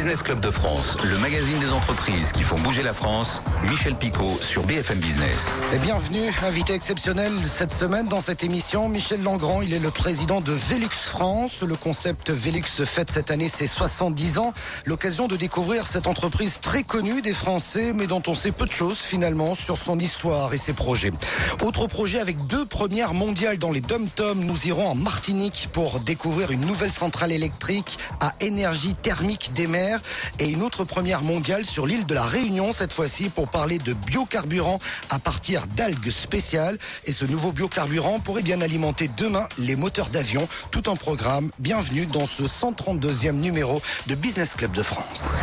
Business Club de France, le magazine des entreprises qui font bouger la France. Michel Picot sur BFM Business. Et bienvenue, invité exceptionnel cette semaine dans cette émission, Michel Langrand. Il est le président de Velux France. Le concept Velux fête cette année ses 70 ans. L'occasion de découvrir cette entreprise très connue des Français, mais dont on sait peu de choses finalement sur son histoire et ses projets. Autre projet avec 2 premières mondiales dans les dom-toms. Nous irons en Martinique pour découvrir une nouvelle centrale électrique à énergie thermique des mers et une autre première mondiale sur l'île de la Réunion, cette fois-ci pour parler de biocarburant à partir d'algues spéciales. Et ce nouveau biocarburant pourrait bien alimenter demain les moteurs d'avion. Tout en programme. Bienvenue dans ce 132e numéro de Business Club de France.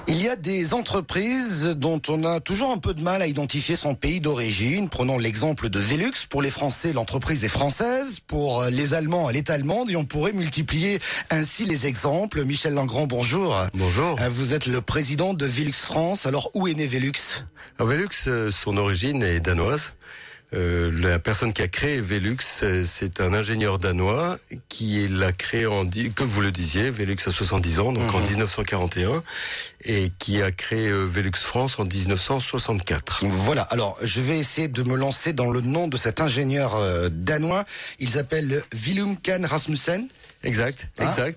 Il y a des entreprises dont on a toujours un peu de mal à identifier son pays d'origine. Prenons l'exemple de Velux. Pour les Français, l'entreprise est française. Pour les Allemands, elle est allemande. Et on pourrait multiplier ainsi les exemples. Michel Langrand, bonjour. Bonjour. Vous êtes le président de Velux France. Alors, où est né Velux ? Alors, Velux, son origine est danoise. La personne qui a créé Velux, c'est un ingénieur danois qui l'a créé comme vous le disiez, Velux a 70 ans, donc en 1941, et qui a créé Velux France en 1964. Voilà, alors je vais essayer de me lancer dans le nom de cet ingénieur danois. Il s'appelle Willem Kahn Rasmussen. Exact.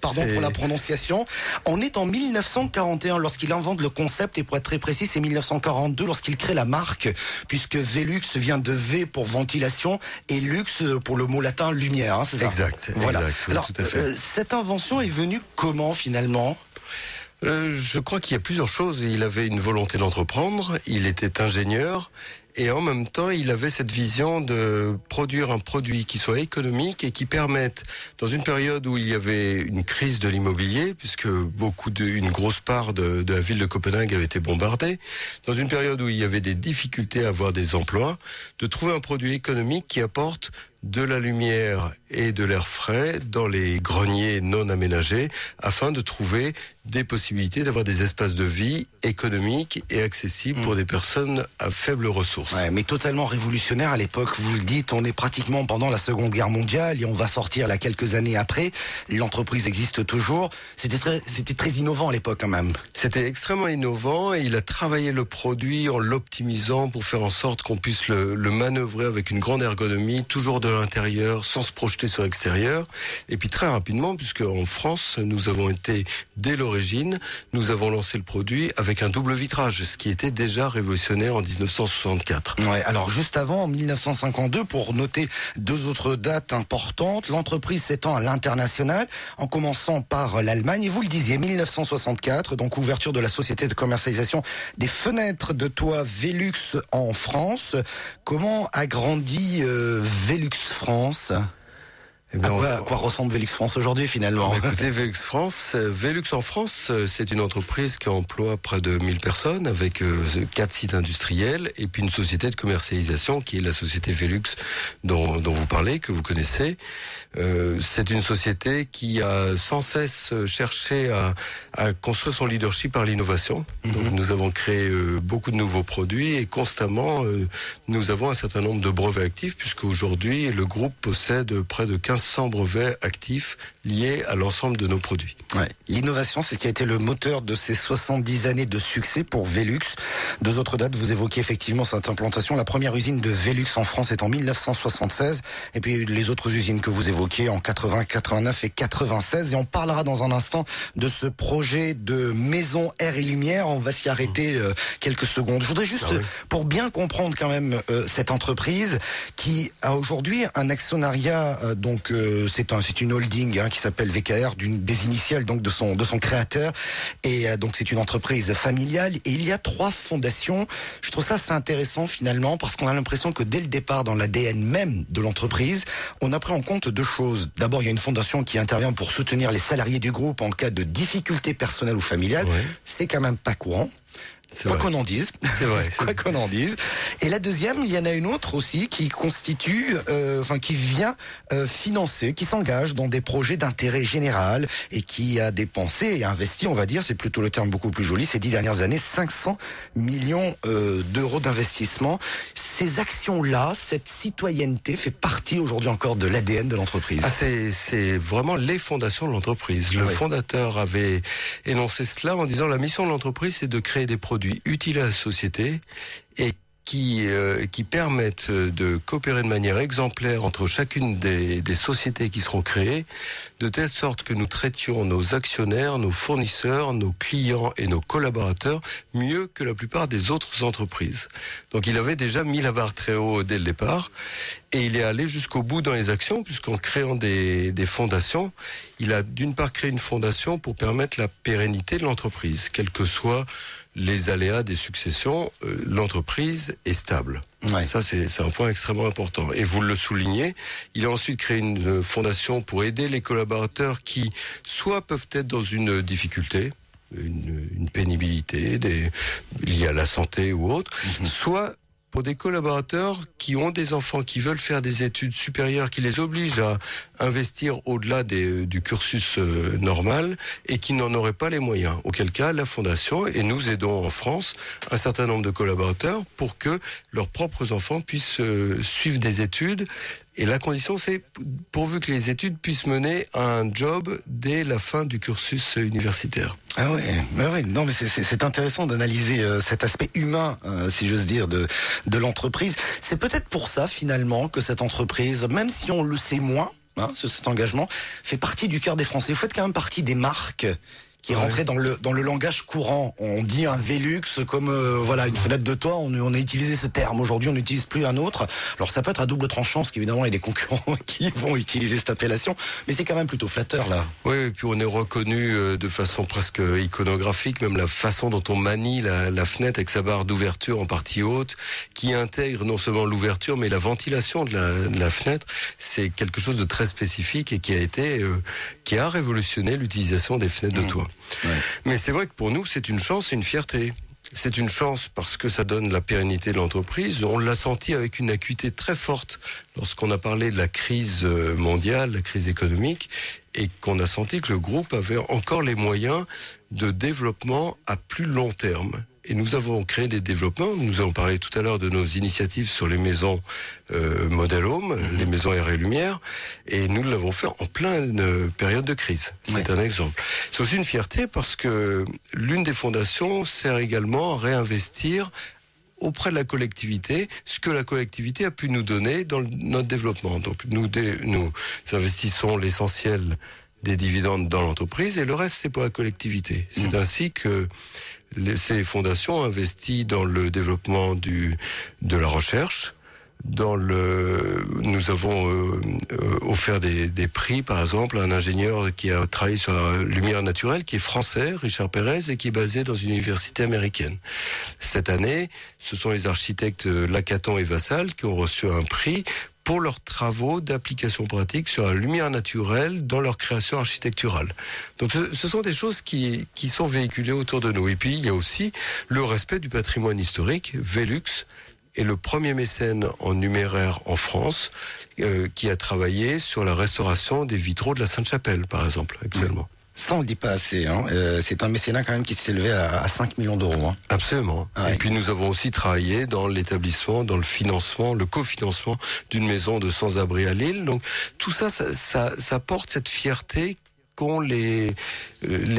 Pardon pour la prononciation. On est en 1941 lorsqu'il invente le concept, et pour être très précis, c'est 1942 lorsqu'il crée la marque, puisque Velux vient de V pour ventilation et Lux pour le mot latin lumière, c'est ça ? Exact. Voilà. Exact, oui, alors, tout à fait. Cette invention est venue comment finalement ? Je crois qu'il y a plusieurs choses. Il avait une volonté d'entreprendre, il était ingénieur, et en même temps, il avait cette vision de produire un produit qui soit économique et qui permette, dans une période où il y avait une crise de l'immobilier, puisque une grosse part de la ville de Copenhague avait été bombardée, dans une période où il y avait des difficultés à avoir des emplois, de trouver un produit économique qui apporte de la lumière et de l'air frais dans les greniers non aménagés, afin de trouver des possibilités d'avoir des espaces de vie économiques et accessibles pour des personnes à faibles ressources. Ouais, mais totalement révolutionnaire à l'époque, vous le dites, on est pratiquement pendant la Seconde Guerre mondiale et on va sortir là quelques années après. L'entreprise existe toujours. C'était très innovant à l'époque quand même. C'était extrêmement innovant et il a travaillé le produit en l'optimisant pour faire en sorte qu'on puisse le manœuvrer avec une grande ergonomie, toujours de l'intérieur, sans se projeter sur l'extérieur. Et puis très rapidement, puisque en France, nous avons été, dès l'origine, nous avons lancé le produit avec un double vitrage, ce qui était déjà révolutionnaire en 1964. Ouais, alors juste avant, en 1952, pour noter 2 autres dates importantes, l'entreprise s'étend à l'international, en commençant par l'Allemagne. Et vous le disiez, 1964, donc ouverture de la société de commercialisation des fenêtres de toit Velux en France. Comment a grandi Velux France ? À quoi ressemble Velux France aujourd'hui finalement ? Écoutez, Velux en France, c'est une entreprise qui emploie près de 1000 personnes avec 4 sites industriels et puis une société de commercialisation qui est la société Velux dont vous parlez, que vous connaissez. C'est une société qui a sans cesse cherché à construire son leadership par l'innovation. Donc nous avons créé beaucoup de nouveaux produits et constamment nous avons un certain nombre de brevets actifs, puisque aujourd'hui le groupe possède près de 1500 brevets actifs liés à l'ensemble de nos produits. Ouais. L'innovation, c'est ce qui a été le moteur de ces 70 années de succès pour Velux. 2 autres dates, vous évoquez effectivement cette implantation. La première usine de Velux en France est en 1976, et puis les autres usines que vous évoquez en 80, 89 et 96. Et on parlera dans un instant de ce projet de maison air et lumière. On va s'y arrêter quelques secondes. Je voudrais juste, pour bien comprendre quand même cette entreprise qui a aujourd'hui un actionnariat, c'est une holding qui s'appelle VKR, des initiales donc de son créateur, et donc c'est une entreprise familiale et il y a 3 fondations. Je trouve ça assez intéressant finalement parce qu'on a l'impression que dès le départ, dans l'ADN même de l'entreprise, on a pris en compte 2 choses. D'abord, il y a une fondation qui intervient pour soutenir les salariés du groupe en cas de difficultés personnelles ou familiales. Ouais. C'est quand même pas courant. Quoi qu'on en dise. C'est vrai. Quoi qu'on en dise. Et la deuxième, il y en a une autre aussi qui constitue, qui vient financer, qui s'engage dans des projets d'intérêt général et qui a dépensé et investi, on va dire, c'est plutôt le terme beaucoup plus joli, ces 10 dernières années, 500 millions d'euros d'investissement. Ces actions-là, cette citoyenneté fait partie aujourd'hui encore de l'ADN de l'entreprise. Ah, c'est vraiment les fondations de l'entreprise. Le fondateur avait énoncé cela en disant la mission de l'entreprise, c'est de créer des produits utiles à la société et qui permettent de coopérer de manière exemplaire entre chacune des sociétés qui seront créées, de telle sorte que nous traitions nos actionnaires, nos fournisseurs, nos clients et nos collaborateurs mieux que la plupart des autres entreprises. Donc il avait déjà mis la barre très haut dès le départ et il est allé jusqu'au bout dans les actions, puisqu'en créant des fondations, il a d'une part créé une fondation pour permettre la pérennité de l'entreprise, quel que soit les aléas des successions, l'entreprise est stable. Ouais. Ça, c'est un point extrêmement important. Et vous le soulignez, il a ensuite créé une fondation pour aider les collaborateurs qui, soit peuvent être dans une difficulté, une pénibilité liée à la santé ou autre, soit pour des collaborateurs qui ont des enfants, qui veulent faire des études supérieures, qui les obligent à investir au-delà du cursus normal et qui n'en auraient pas les moyens. Auquel cas, la Fondation, et nous aidons en France un certain nombre de collaborateurs pour que leurs propres enfants puissent suivre des études. Et la condition, c'est pourvu que les études puissent mener à un job dès la fin du cursus universitaire. Ah ouais, non mais c'est intéressant d'analyser cet aspect humain, si j'ose dire, de l'entreprise. C'est peut-être pour ça finalement que cette entreprise, même si on le sait moins, cet engagement, fait partie du cœur des Français. Vous faites quand même partie des marques qui est rentré dans le langage courant. On dit un Velux comme une fenêtre de toit. On a utilisé ce terme. Aujourd'hui, on n'utilise plus un autre. Alors ça peut être à double tranchant, parce qu'évidemment, il y a des concurrents qui vont utiliser cette appellation, mais c'est quand même plutôt flatteur là. Oui, et puis on est reconnu de façon presque iconographique, même la façon dont on manie la fenêtre avec sa barre d'ouverture en partie haute, qui intègre non seulement l'ouverture, mais la ventilation de la fenêtre. C'est quelque chose de très spécifique et qui a révolutionné l'utilisation des fenêtres de toit. Ouais. Mais c'est vrai que pour nous, c'est une chance et une fierté. C'est une chance parce que ça donne la pérennité de l'entreprise. On l'a senti avec une acuité très forte lorsqu'on a parlé de la crise mondiale, la crise économique, et qu'on a senti que le groupe avait encore les moyens de développement à plus long terme. Et nous avons créé des développements. Nous avons parlé tout à l'heure de nos initiatives sur les maisons Model Home, les maisons air et lumière, et nous l'avons fait en pleine période de crise. C'est un exemple. C'est aussi une fierté parce que l'une des fondations sert également à réinvestir auprès de la collectivité ce que la collectivité a pu nous donner dans notre développement. Donc nous investissons l'essentiel des dividendes dans l'entreprise et le reste c'est pour la collectivité. C'est ainsi que ces fondations investissent dans le développement de la recherche. Nous avons offert des prix, par exemple, à un ingénieur qui a travaillé sur la lumière naturelle, qui est français, Richard Pérez, et qui est basé dans une université américaine. Cette année, ce sont les architectes Lacaton et Vassal qui ont reçu un prix pour leurs travaux d'application pratique sur la lumière naturelle dans leur création architecturale. Donc ce sont des choses qui sont véhiculées autour de nous. Et puis il y a aussi le respect du patrimoine historique. Velux est le premier mécène en numéraire en France qui a travaillé sur la restauration des vitraux de la Sainte-Chapelle, par exemple, actuellement. Ça, on le dit pas assez. C'est un mécénat quand même qui s'élevait à 5 millions d'euros. Absolument. Et puis nous avons aussi travaillé dans l'établissement, dans le financement, le cofinancement d'une maison de sans-abri à Lille. Donc tout ça, ça porte cette fierté qu'ont les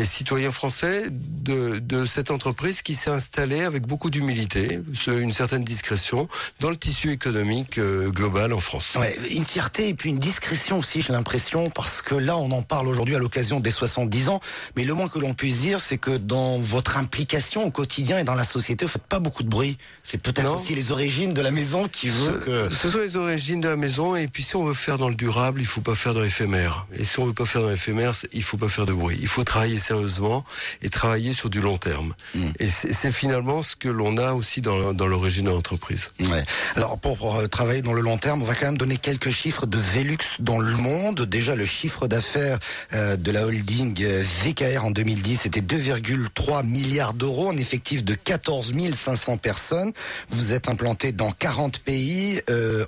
citoyens français de cette entreprise qui s'est installée avec beaucoup d'humilité, une certaine discrétion dans le tissu économique global en France. Ouais, une fierté et puis une discrétion aussi, j'ai l'impression, parce que là, on en parle aujourd'hui à l'occasion des 70 ans, mais le moins que l'on puisse dire, c'est que dans votre implication au quotidien et dans la société, vous faites pas beaucoup de bruit. C'est peut-être aussi les origines de la maison qui veut que... Ce sont les origines de la maison, et puis si on veut faire dans le durable, il faut pas faire dans l'éphémère. Et si on veut pas faire dans l'éphémère, il faut pas faire de bruit. Il faut travailler sérieusement et travailler sur du long terme. Et c'est finalement ce que l'on a aussi dans l'origine de l'entreprise. Ouais. Alors pour travailler dans le long terme, on va quand même donner quelques chiffres de Velux dans le monde. Déjà, le chiffre d'affaires de la holding VKR en 2010 était 2,3 milliards d'euros, un effectif de 14 500 personnes. Vous êtes implanté dans 40 pays,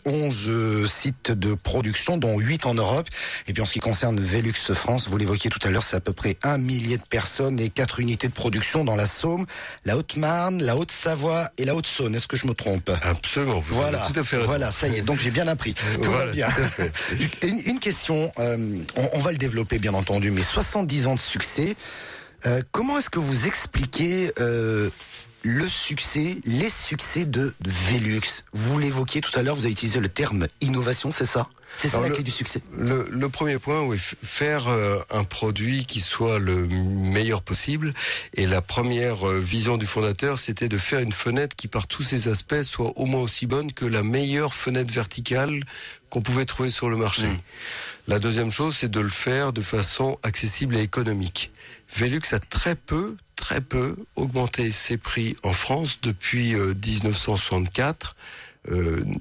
11 sites de production, dont 8 en Europe. Et puis en ce qui concerne Velux France, vous l'évoquiez tout à l'heure, c'est à peu près 1 millier de personnes et 4 unités de production dans la Somme, la Haute-Marne, la Haute-Savoie et la Haute-Saône. Est-ce que je me trompe? Absolument, vous avez tout à fait raison. Voilà, ça y est, donc j'ai bien appris. Tout va bien. Tout à fait. Une question, on va le développer bien entendu, mais 70 ans de succès, comment est-ce que vous expliquez les succès de Velux? Vous l'évoquiez tout à l'heure, vous avez utilisé le terme innovation, c'est ça? C'est ça la clé du succès. Le premier point, oui, faire un produit qui soit le meilleur possible. Et la première vision du fondateur, c'était de faire une fenêtre qui, par tous ses aspects, soit au moins aussi bonne que la meilleure fenêtre verticale qu'on pouvait trouver sur le marché. La deuxième chose, c'est de le faire de façon accessible et économique. Velux a très peu augmenté ses prix en France depuis 1964.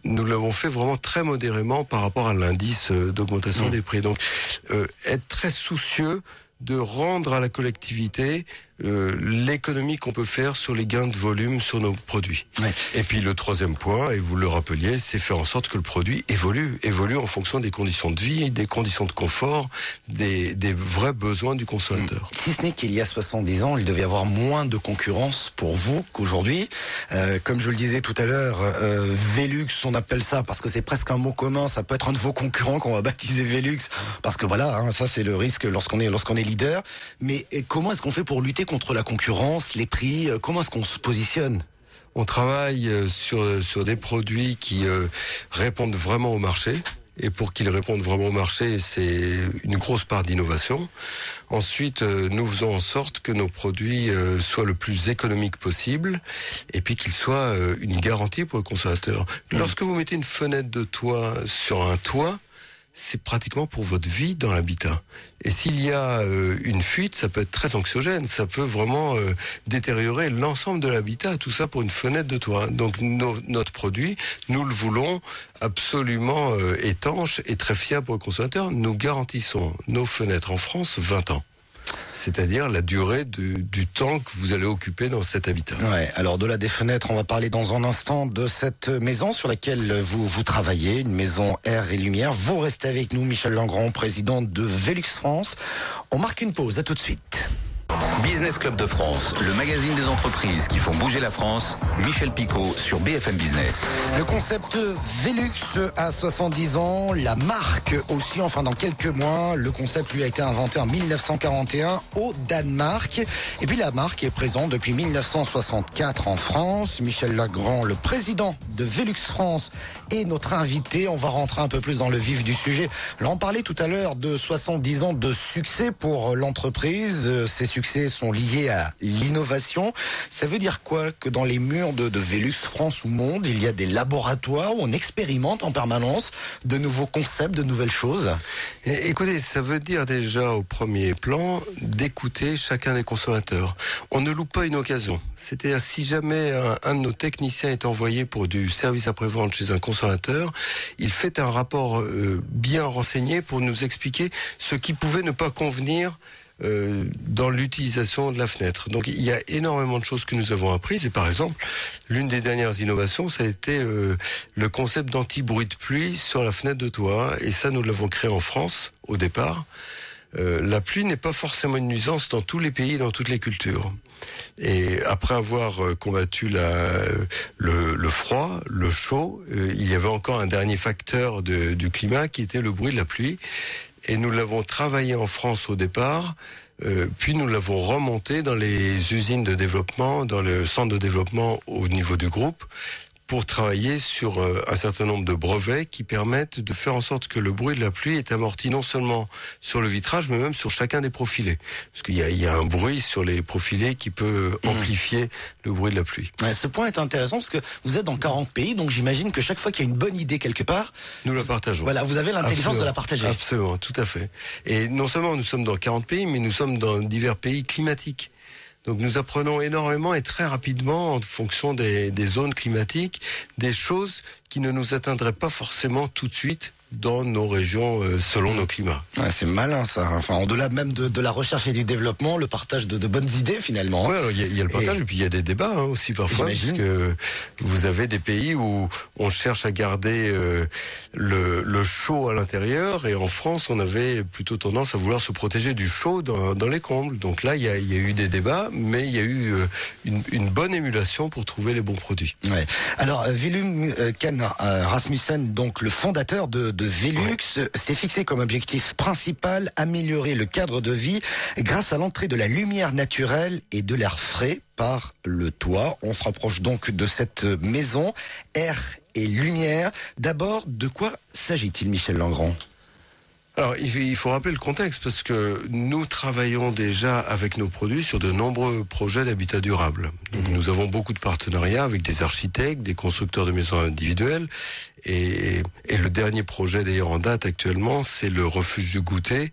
Nous l'avons fait vraiment très modérément par rapport à l'indice d'augmentation des prix. Donc, être très soucieux de rendre à la collectivité l'économie qu'on peut faire sur les gains de volume sur nos produits. Ouais. Et puis le troisième point, et vous le rappeliez, c'est faire en sorte que le produit évolue en fonction des conditions de vie, des conditions de confort, des vrais besoins du consommateur. Si ce n'est qu'il y a 70 ans, il devait y avoir moins de concurrence pour vous qu'aujourd'hui. Comme je le disais tout à l'heure, Velux, on appelle ça parce que c'est presque un mot commun, ça peut être un de vos concurrents qu'on va baptiser Velux, parce que voilà, hein, ça c'est le risque lorsqu'on est leader. Mais comment est-ce qu'on fait pour lutter contre la concurrence, les prix? Comment est-ce qu'on se positionne? On travaille sur des produits qui répondent vraiment au marché. Et pour qu'ils répondent vraiment au marché, c'est une grosse part d'innovation. Ensuite, nous faisons en sorte que nos produits soient le plus économiques possible et puis qu'ils soient une garantie pour le consommateur. Lorsque vous mettez une fenêtre de toit sur un toit, c'est pratiquement pour votre vie dans l'habitat. Et s'il y a une fuite, ça peut être très anxiogène, ça peut vraiment détériorer l'ensemble de l'habitat, tout ça pour une fenêtre de toit. Donc notre produit, nous le voulons absolument étanche et très fiable pour le consommateur. Nous garantissons nos fenêtres en France 20 ans. C'est-à-dire la durée du temps que vous allez occuper dans cet habitat. Ouais, alors au-delà des fenêtres, on va parler dans un instant de cette maison sur laquelle vous travaillez, une maison air et lumière. Vous restez avec nous, Michel Langrand, président de Velux France. On marque une pause, à tout de suite. Business Club de France, le magazine des entreprises qui font bouger la France. Michel Picot sur BFM Business. Le concept Velux a 70 ans, la marque aussi, enfin dans quelques mois. Le concept lui a été inventé en 1941 au Danemark. Et puis la marque est présente depuis 1964 en France. Michel Langrand, le président de Velux France, est notre invité. On va rentrer un peu plus dans le vif du sujet. Là, on parlait tout à l'heure de 70 ans de succès pour l'entreprise. Ces succès sont liés à l'innovation. Ça veut dire quoi? Que dans les murs de Velux France ou Monde, il y a des laboratoires où on expérimente en permanence de nouveaux concepts, de nouvelles choses? Écoutez, ça veut dire déjà au premier plan d'écouter chacun des consommateurs. On ne loupe pas une occasion. C'est-à-dire si jamais un de nos techniciens est envoyé pour du service après-vente chez un consommateur, il fait un rapport bien renseigné pour nous expliquer ce qui pouvait ne pas convenir dans l'utilisation de la fenêtre. Donc il y a énormément de choses que nous avons apprises et par exemple l'une des dernières innovations ça a été le concept d'anti-bruit de pluie sur la fenêtre de toit et ça nous l'avons créé en France au départ. La pluie n'est pas forcément une nuisance dans tous les pays et dans toutes les cultures. Et après avoir combattu le froid, le chaud, il y avait encore un dernier facteur du climat qui était le bruit de la pluie. Et nous l'avons travaillé en France au départ, puis nous l'avons remonté dans les usines de développement, dans le centre de développement au niveau du groupe, pour travailler sur un certain nombre de brevets qui permettent de faire en sorte que le bruit de la pluie est amorti non seulement sur le vitrage, mais même sur chacun des profilés. Parce qu'il y a un bruit sur les profilés qui peut amplifier le bruit de la pluie. Ouais, ce point est intéressant parce que vous êtes dans 40 pays, donc j'imagine que chaque fois qu'il y a une bonne idée quelque part, nous la partageons. Voilà, vous avez l'intelligence de la partager. Absolument, tout à fait. Et non seulement nous sommes dans 40 pays, mais nous sommes dans divers pays climatiques. Donc nous apprenons énormément et très rapidement, en fonction des zones climatiques, des choses qui ne nous atteindraient pas forcément tout de suite dans nos régions selon nos climats. Ouais, c'est malin ça. Enfin, au-delà même de la recherche et du développement, le partage de bonnes idées finalement. Oui, alors il y a le partage et puis il y a des débats aussi parfois, parce que vous avez des pays où on cherche à garder le chaud à l'intérieur, et en France on avait plutôt tendance à vouloir se protéger du chaud dans les combles. Donc là il y a eu des débats, mais il y a eu une bonne émulation pour trouver les bons produits. Ouais. Alors Willem Khan Rasmussen, donc le fondateur de Velux, s'était fixé comme objectif principal améliorer le cadre de vie grâce à l'entrée de la lumière naturelle et de l'air frais par le toit. On se rapproche donc de cette maison, air et lumière. D'abord, de quoi s'agit-il, Michel Langrand ? Alors, il faut rappeler le contexte, parce que nous travaillons déjà avec nos produits sur de nombreux projets d'habitat durable. Donc, nous avons beaucoup de partenariats avec des architectes, des constructeurs de maisons individuelles, et le dernier projet d'ailleurs en date actuellement, c'est le refuge du Goûter.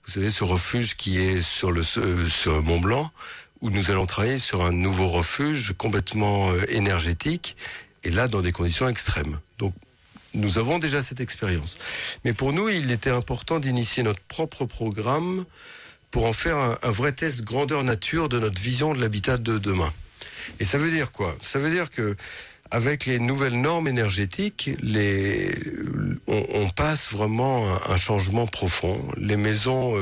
Vous savez, ce refuge qui est sur Mont-Blanc, où nous allons travailler sur un nouveau refuge complètement énergétique, et là dans des conditions extrêmes. Donc, nous avons déjà cette expérience. Mais pour nous, il était important d'initier notre propre programme pour en faire un vrai test grandeur nature de notre vision de l'habitat de demain. Et ça veut dire quoi ? Ça veut dire que avec les nouvelles normes énergétiques, on passe vraiment un changement profond. Les maisons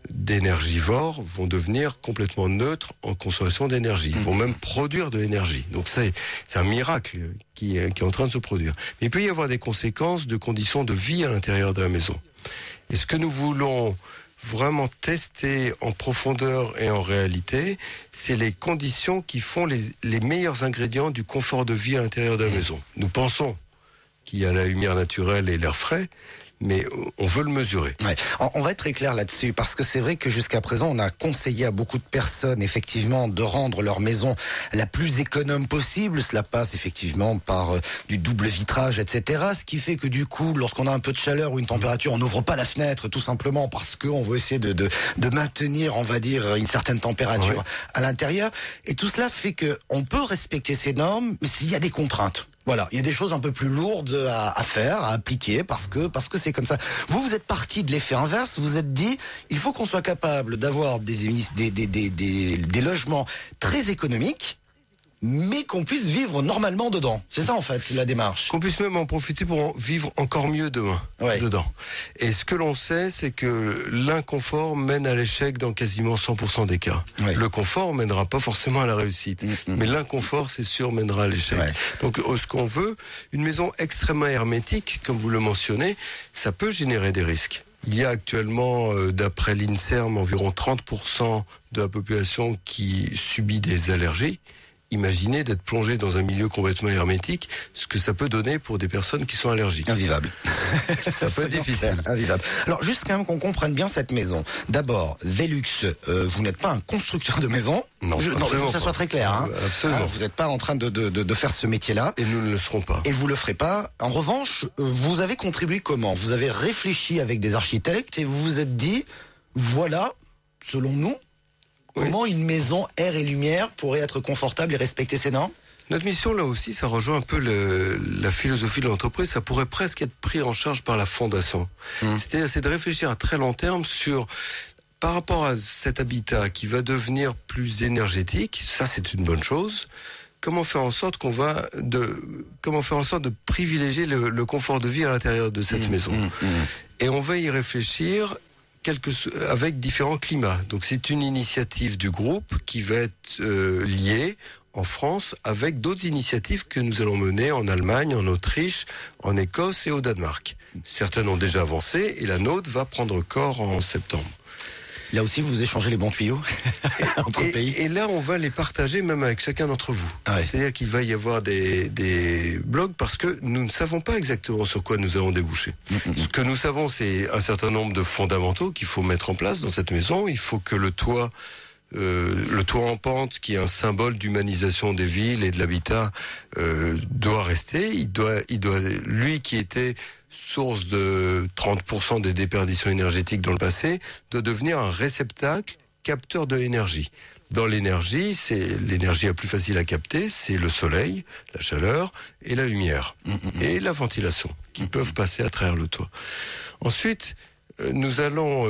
d'énergivores vont devenir complètement neutres en consommation d'énergie. Ils vont même produire de l'énergie. Donc c'est un miracle qui est en train de se produire. Mais il peut y avoir des conséquences de conditions de vie à l'intérieur de la maison. Et ce que nous voulons vraiment tester en profondeur et en réalité, c'est les conditions qui font les meilleurs ingrédients du confort de vie à l'intérieur de la maison. Nous pensons qu'il y a la lumière naturelle et l'air frais, mais on veut le mesurer. Ouais. On va être très clair là-dessus, parce que c'est vrai que jusqu'à présent, on a conseillé à beaucoup de personnes, effectivement, de rendre leur maison la plus économe possible. Cela passe, effectivement, par du double vitrage, etc. Ce qui fait que, du coup, lorsqu'on a un peu de chaleur ou une température, on n'ouvre pas la fenêtre, tout simplement, parce qu'on veut essayer de maintenir, on va dire, une certaine température à l'intérieur. Et tout cela fait que on peut respecter ces normes, mais s'il y a des contraintes. Voilà, il y a des choses un peu plus lourdes à faire, à appliquer, parce que c'est comme ça. Vous êtes parti de l'effet inverse, vous êtes dit, il faut qu'on soit capable d'avoir des logements très économiques, mais qu'on puisse vivre normalement dedans. C'est ça, en fait, la démarche. Qu'on puisse même en profiter pour en vivre encore mieux dedans. Et ce que l'on sait, c'est que l'inconfort mène à l'échec dans quasiment 100% des cas. Le confort mènera pas forcément à la réussite. Mais l'inconfort, c'est sûr, mènera à l'échec. Donc, ce qu'on veut, une maison extrêmement hermétique, comme vous le mentionnez, ça peut générer des risques. Il y a actuellement, d'après l'INSERM, environ 30% de la population qui subit des allergies. Imaginez d'être plongé dans un milieu complètement hermétique, ce que ça peut donner pour des personnes qui sont allergiques. Invivable. Ça peut être difficile. Invivable. Alors, juste quand même qu'on comprenne bien cette maison. D'abord, Velux, vous n'êtes pas un constructeur de maison. Non, il faut que ça soit très clair. Hein. Absolument. Vous n'êtes pas en train de faire ce métier-là. Et nous ne le serons pas. Et vous le ferez pas. En revanche, vous avez contribué comment ? Vous avez réfléchi avec des architectes et vous vous êtes dit, voilà, selon nous, comment une maison air et lumière pourrait être confortable et respecter ces normes ? Notre mission, là aussi, ça rejoint un peu la philosophie de l'entreprise. Ça pourrait presque être pris en charge par la fondation. C'est de réfléchir à très long terme sur, par rapport à cet habitat qui va devenir plus énergétique, ça c'est une bonne chose. Comment faire en sorte de privilégier le confort de vie à l'intérieur de cette maison. Et on va y réfléchir avec différents climats. Donc c'est une initiative du groupe qui va être liée en France avec d'autres initiatives que nous allons mener en Allemagne, en Autriche, en Écosse et au Danemark. Certaines ont déjà avancé et la nôtre va prendre corps en septembre. Là aussi, vous échangez les bons tuyaux entre pays. Et là, on va les partager même avec chacun d'entre vous. Ouais. C'est-à-dire qu'il va y avoir des blogs parce que nous ne savons pas exactement sur quoi nous allons déboucher. Ce que nous savons, c'est un certain nombre de fondamentaux qu'il faut mettre en place dans cette maison. Il faut que le toit en pente, qui est un symbole d'humanisation des villes et de l'habitat, doit rester. Il doit, lui qui était source de 30% des déperditions énergétiques dans le passé, doit devenir un réceptacle capteur de l'énergie. Dans l'énergie, c'est l'énergie la plus facile à capter, c'est le soleil, la chaleur et la lumière et la ventilation qui peuvent passer à travers le toit. Ensuite, nous allons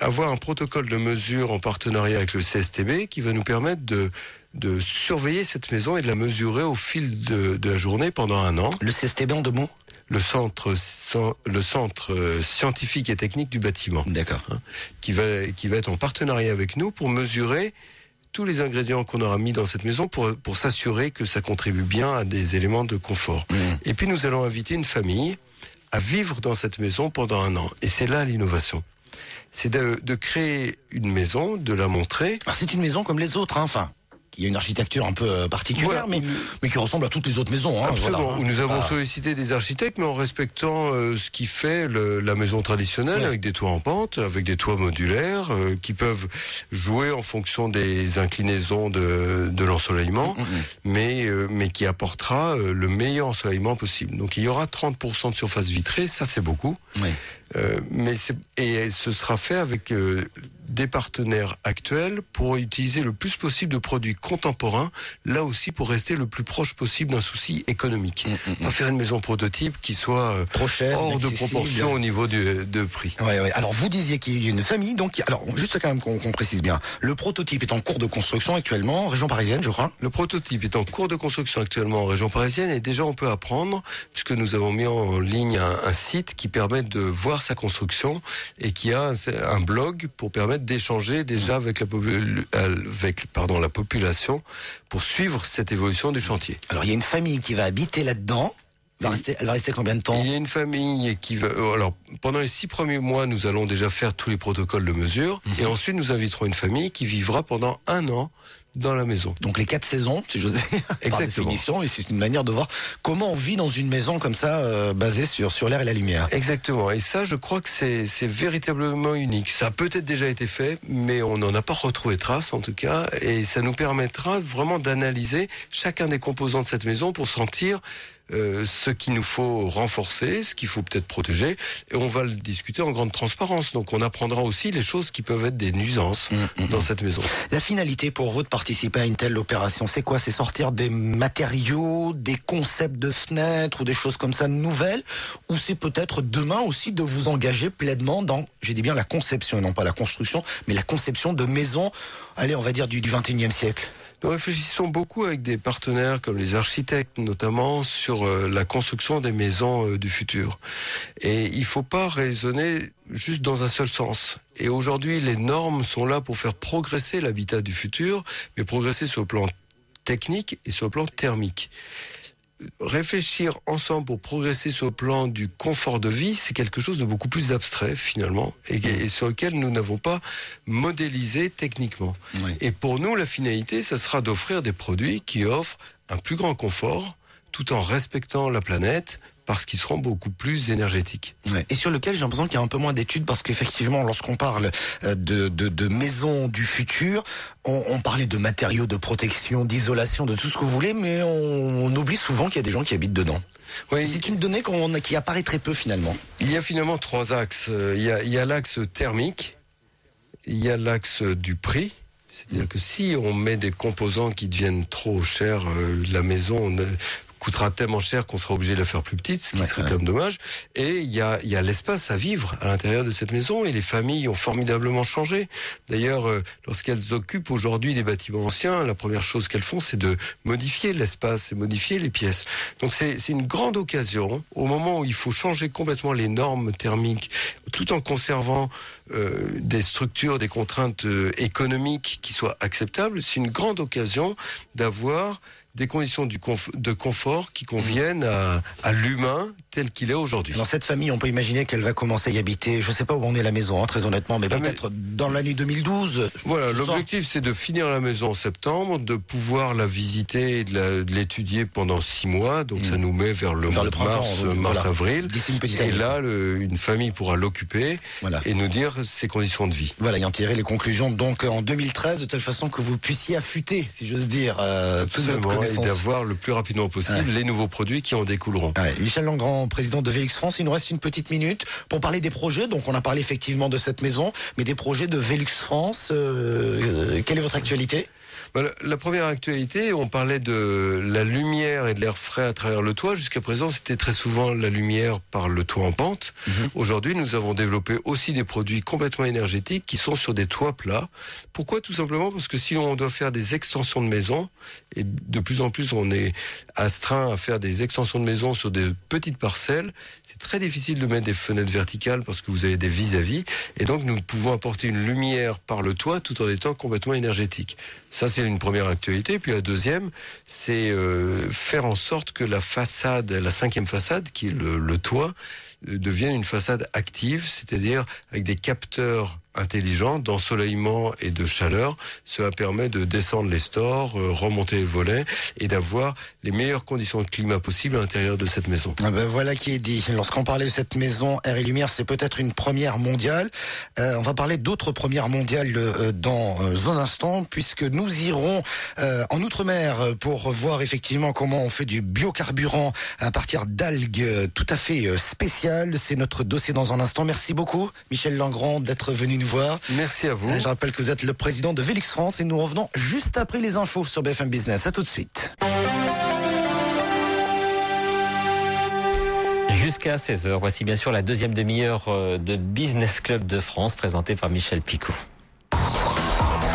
avoir un protocole de mesure en partenariat avec le CSTB qui va nous permettre de surveiller cette maison et de la mesurer au fil de la journée pendant 1 an. Le CSTB en 2 mots? Le centre scientifique et technique du bâtiment. D'accord. Qui va être en partenariat avec nous pour mesurer tous les ingrédients qu'on aura mis dans cette maison pour s'assurer que ça contribue bien à des éléments de confort. Et puis nous allons inviter une famille à vivre dans cette maison pendant 1 an. Et c'est là l'innovation. C'est de créer une maison, de la montrer. Alors c'est une maison comme les autres, hein, enfin, qui a une architecture un peu particulière, Voilà. mais qui ressemble à toutes les autres maisons. Hein, Absolument. voilà, hein. Nous avons sollicité des architectes, mais en respectant ce qui fait la maison traditionnelle, avec des toits en pente, avec des toits modulaires, qui peuvent jouer en fonction des inclinaisons de l'ensoleillement, mais qui apportera le meilleur ensoleillement possible. Donc il y aura 30% de surface vitrée, ça c'est beaucoup. Oui. Et ce sera fait avec des partenaires actuels pour utiliser le plus possible de produits contemporains, là aussi pour rester le plus proche possible d'un souci économique. Pas faire une maison prototype qui soit trop chère, hors de proportion au niveau de prix. Ouais. Alors vous disiez qu'il y a une famille, donc alors juste quand même qu'on précise bien, le prototype est en cours de construction actuellement en région parisienne, je crois. Le prototype est en cours de construction actuellement en région parisienne et déjà on peut apprendre, puisque nous avons mis en ligne un site qui permet de voir sa construction et qui a un blog pour permettre d'échanger déjà avec la population pour suivre cette évolution du chantier. Alors il y a une famille qui va habiter là-dedans. Elle va rester combien de temps? Il y a une famille qui va... Alors, pendant les 6 premiers mois, nous allons déjà faire tous les protocoles de mesure. Et ensuite, nous inviterons une famille qui vivra pendant 1 an dans la maison. Donc les 4 saisons, si j'ose dire, par définition, et c'est une manière de voir comment on vit dans une maison comme ça, basée sur l'air et la lumière. Exactement, et ça je crois que c'est véritablement unique. Ça a peut-être déjà été fait, mais on n'en a pas retrouvé trace en tout cas, et ça nous permettra vraiment d'analyser chacun des composants de cette maison pour sentir ce qu'il nous faut renforcer, ce qu'il faut peut-être protéger, et on va le discuter en grande transparence. Donc on apprendra aussi les choses qui peuvent être des nuisances dans cette maison. La finalité pour vous de participer à une telle opération, c'est quoi? C'est sortir des matériaux, des concepts de fenêtres ou des choses comme ça nouvelles, ou c'est peut-être demain aussi de vous engager pleinement dans, j'ai dit bien la conception et non pas la construction, mais la conception de maisons, allez, on va dire du 21e siècle? Nous réfléchissons beaucoup avec des partenaires comme les architectes notamment sur la construction des maisons du futur. Et il ne faut pas raisonner juste dans un seul sens. Et aujourd'hui, les normes sont là pour faire progresser l'habitat du futur, mais progresser sur le plan technique et sur le plan thermique. Réfléchir ensemble pour progresser sur le plan du confort de vie, c'est quelque chose de beaucoup plus abstrait finalement et sur lequel nous n'avons pas modélisé techniquement. Oui. Et pour nous, la finalité, ça sera d'offrir des produits qui offrent un plus grand confort tout en respectant la planète, parce qu'ils seront beaucoup plus énergétiques. Ouais. Et sur lequel j'ai l'impression qu'il y a un peu moins d'études, parce qu'effectivement, lorsqu'on parle de maisons du futur, on parlait de matériaux, de protection, d'isolation, de tout ce que vous voulez, mais on oublie souvent qu'il y a des gens qui habitent dedans. Oui. C'est une donnée qui apparaît très peu finalement. Il y a finalement 3 axes. Il y a l'axe thermique, il y a l'axe du prix. C'est-à-dire que si on met des composants qui deviennent trop chers, la maison coûtera tellement cher qu'on sera obligé de la faire plus petite, ce qui serait quand même dommage. Et il y a l'espace à vivre à l'intérieur de cette maison, et les familles ont formidablement changé. D'ailleurs, lorsqu'elles occupent aujourd'hui des bâtiments anciens, la première chose qu'elles font, c'est de modifier l'espace et modifier les pièces. Donc c'est une grande occasion, au moment où il faut changer complètement les normes thermiques, tout en conservant des structures, des contraintes économiques qui soient acceptables. C'est une grande occasion d'avoir des conditions de confort qui conviennent à l'humain tel qu'il est aujourd'hui. Dans cette famille, on peut imaginer qu'elle va commencer à y habiter. Je ne sais pas où on est la maison, très honnêtement, mais peut-être dans l'année 2012. Voilà, l'objectif c'est de finir la maison en septembre, de pouvoir la visiter et de l'étudier pendant 6 mois. Donc ça nous met vers le mars-avril. D'ici une petite année. Et là, une famille pourra l'occuper et nous dire ses conditions de vie. Voilà, et en tirer les conclusions donc en 2013, de telle façon que vous puissiez affûter, si j'ose dire, toute votre connaissance. Et d'avoir le plus rapidement possible les nouveaux produits qui en découleront. Michel Langrand, président de Velux France, il nous reste une petite minute pour parler des projets. Donc on a parlé effectivement de cette maison, mais des projets de Velux France. Quelle est votre actualité ? La première actualité, on parlait de la lumière et de l'air frais à travers le toit. Jusqu'à présent, c'était très souvent la lumière par le toit en pente. Aujourd'hui, nous avons développé aussi des produits complètement énergétiques qui sont sur des toits plats. Pourquoi ? Tout simplement parce que si on doit faire des extensions de maison, et de plus en plus on est astreint à faire des extensions de maison sur des petites parcelles, c'est très difficile de mettre des fenêtres verticales parce que vous avez des vis-à-vis. Et donc, nous pouvons apporter une lumière par le toit tout en étant complètement énergétique. Ça, c'est une première actualité. Puis la deuxième, c'est faire en sorte que la façade, la 5e façade, qui est le toit, devienne une façade active, c'est-à-dire avec des capteurs intelligents d'ensoleillement et de chaleur. Cela permet de descendre les stores, remonter les volets et d'avoir les meilleures conditions de climat possibles à l'intérieur de cette maison. Voilà qui est dit. Lorsqu'on parlait de cette maison Air et Lumière, c'est peut-être une première mondiale. On va parler d'autres premières mondiales dans un instant, puisque nous irons en Outre-mer pour voir effectivement comment on fait du biocarburant à partir d'algues tout à fait spéciales. C'est notre dossier dans un instant. Merci beaucoup, Michel Langrand, d'être venu nous voir. Merci à vous. Je rappelle que vous êtes le président de Velux France et nous revenons juste après les infos sur BFM Business. À tout de suite. Jusqu'à 16h, voici bien sûr la deuxième demi-heure de Business Club de France présentée par Michel Picot.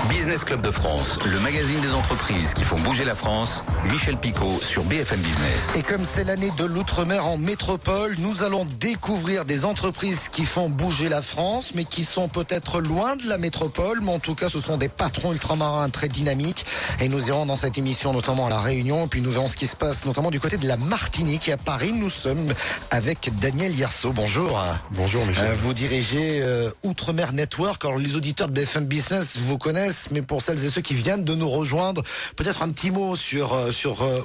Business Club de France, le magazine des entreprises qui font bouger la France. Michel Picot sur BFM Business. Et comme c'est l'année de l'outre-mer en métropole, nous allons découvrir des entreprises qui font bouger la France, mais qui sont peut-être loin de la métropole. Mais en tout cas, ce sont des patrons ultramarins très dynamiques. Et nous irons dans cette émission notamment à La Réunion. Puis nous verrons ce qui se passe notamment du côté de la Martinique. Et à Paris, nous sommes avec Daniel Yerso. Bonjour. Bonjour Michel. Vous dirigez Outre-mer Network. Alors les auditeurs de BFM Business vous connaissent, mais pour celles et ceux qui viennent de nous rejoindre, peut-être un petit mot sur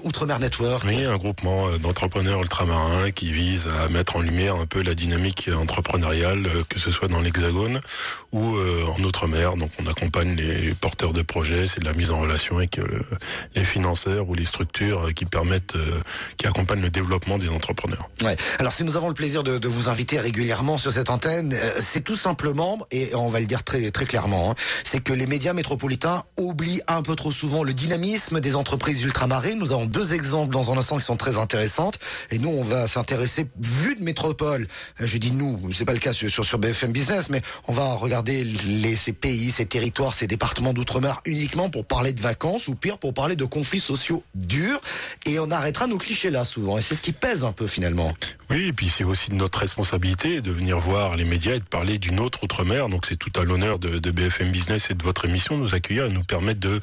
Outre-mer Network. Oui, un groupement d'entrepreneurs ultramarins qui vise à mettre en lumière un peu la dynamique entrepreneuriale, que ce soit dans l'Hexagone ou en Outre-mer. Donc on accompagne les porteurs de projets, c'est de la mise en relation avec les financeurs ou les structures qui accompagnent le développement des entrepreneurs. Ouais. Alors si nous avons le plaisir de vous inviter régulièrement sur cette antenne, c'est tout simplement, et on va le dire très, très clairement, c'est que les médias métropolitains oublient un peu trop souvent le dynamisme des entreprises ultramarines. Nous avons 2 exemples dans un instant qui sont très intéressantes. Et nous, on va s'intéresser, vu de métropole, je dis nous, c'est pas le cas sur BFM Business, mais on va regarder ces pays, ces territoires, ces départements d'outre-mer uniquement pour parler de vacances ou pire pour parler de conflits sociaux durs. Et on arrêtera nos clichés là souvent. Et c'est ce qui pèse un peu finalement. Oui, et puis c'est aussi notre responsabilité de venir voir les médias et de parler d'une autre outre-mer. Donc c'est tout à l'honneur de BFM Business et de votre émission de nous accueillir et nous permettre de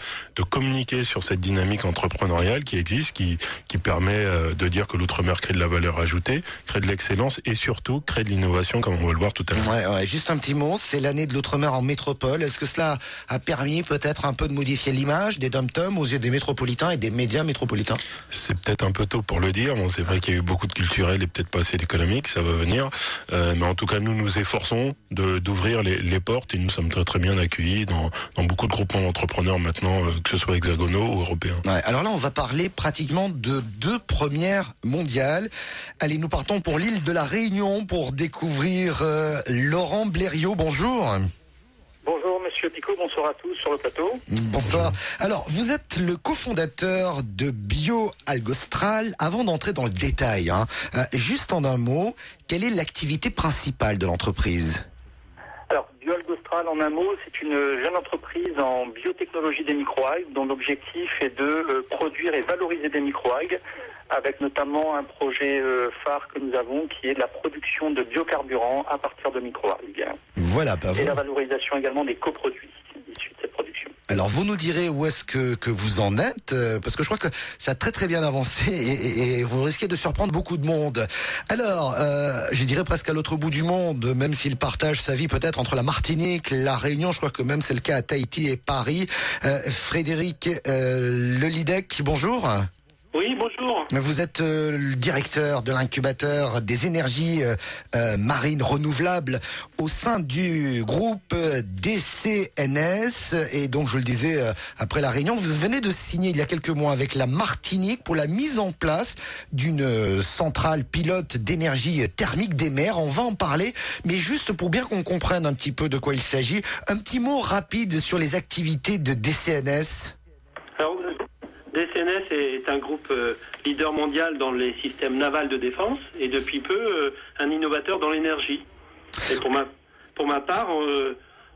communiquer sur cette dynamique entrepreneuriale qui existe, qui permet de dire que l'outre-mer crée de la valeur ajoutée, crée de l'excellence et surtout crée de l'innovation, comme on va le voir tout à l'heure. Ouais, juste un petit mot, c'est l'année de l'outre-mer en métropole. Est-ce que cela a permis peut-être un peu de modifier l'image des dom-toms aux yeux des métropolitains et des médias métropolitains? C'est peut-être un peu tôt pour le dire. Bon, c'est vrai qu'il y a eu beaucoup de culturel et peut-être pas assez d'économique, ça va venir. Mais en tout cas, nous nous efforçons d'ouvrir les portes et nous sommes très très bien accueillis dans beaucoup de groupements d'entrepreneurs maintenant, que ce soit hexagonaux ou européens. Ouais, alors là, on va parler pratiquement de 2 premières mondiales. Allez, nous partons pour l'île de la Réunion pour découvrir Laurent Blériot. Bonjour. Bonjour Monsieur Picot, bonsoir à tous sur le plateau. Bonsoir. Alors, vous êtes le cofondateur de BioAlgostral. Avant d'entrer dans le détail, juste en un mot, quelle est l'activité principale de l'entreprise ? Alors, BioAlgostral, en un mot, c'est une jeune entreprise en biotechnologie des microalgues dont l'objectif est de produire et valoriser des microalgues, avec notamment un projet phare que nous avons qui est la production de biocarburants à partir de microalgues. Voilà, et la valorisation également des coproduits issus de cette production. Alors vous nous direz où est-ce que vous en êtes, parce que je crois que ça a très très bien avancé et vous risquez de surprendre beaucoup de monde. Alors, je dirais presque à l'autre bout du monde, même s'il partage sa vie peut-être entre la Martinique, la Réunion, je crois que même c'est le cas à Tahiti et Paris. Frédéric Lelidec, bonjour. Oui, bonjour. Vous êtes le directeur de l'incubateur des énergies marines renouvelables au sein du groupe DCNS. Et donc, je le disais, après la Réunion, vous venez de signer il y a quelques mois avec la Martinique pour la mise en place d'une centrale pilote d'énergie thermique des mers. On va en parler, mais juste pour bien qu'on comprenne un petit peu de quoi il s'agit, un petit mot rapide sur les activités de DCNS. Alors, DCNS est un groupe leader mondial dans les systèmes navals de défense et depuis peu un innovateur dans l'énergie. Et pour ma part,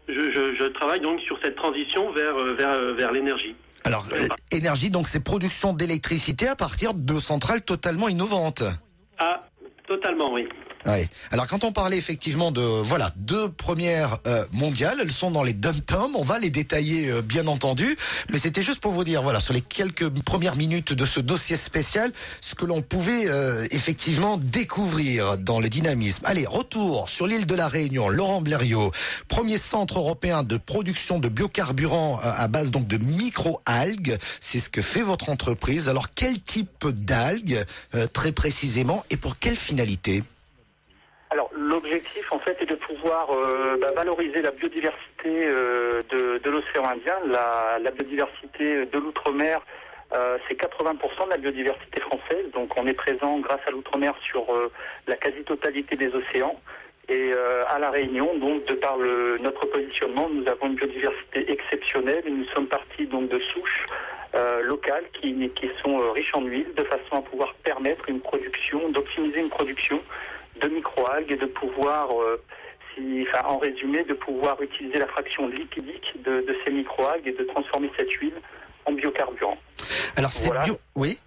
je travaille donc sur cette transition vers l'énergie. Alors, énergie, donc c'est production d'électricité à partir de centrales totalement innovantes. Ah, totalement, oui. Ouais. Alors quand on parlait effectivement de deux premières mondiales, elles sont dans les dom-toms, on va les détailler bien entendu, mais c'était juste pour vous dire sur les quelques premières minutes de ce dossier spécial, ce que l'on pouvait effectivement découvrir dans le dynamisme. Allez, retour sur l'île de la Réunion, Laurent Blériot, premier centre européen de production de biocarburants à base donc de micro-algues, c'est ce que fait votre entreprise. Alors quel type d'algues très précisément et pour quelle finalité ? Alors l'objectif en fait est de pouvoir valoriser la biodiversité de l'océan Indien. La biodiversité de l'outre-mer, c'est 80% de la biodiversité française. Donc on est présent grâce à l'outre-mer sur la quasi-totalité des océans. Et à La Réunion, donc de par notre positionnement, nous avons une biodiversité exceptionnelle et nous sommes partis donc de souches locales qui sont riches en huile, de façon à pouvoir permettre d'optimiser une production de microalgues et de pouvoir, en résumé, de pouvoir utiliser la fraction lipidique de ces microalgues et de transformer cette huile en biocarburant. Alors c'est oui.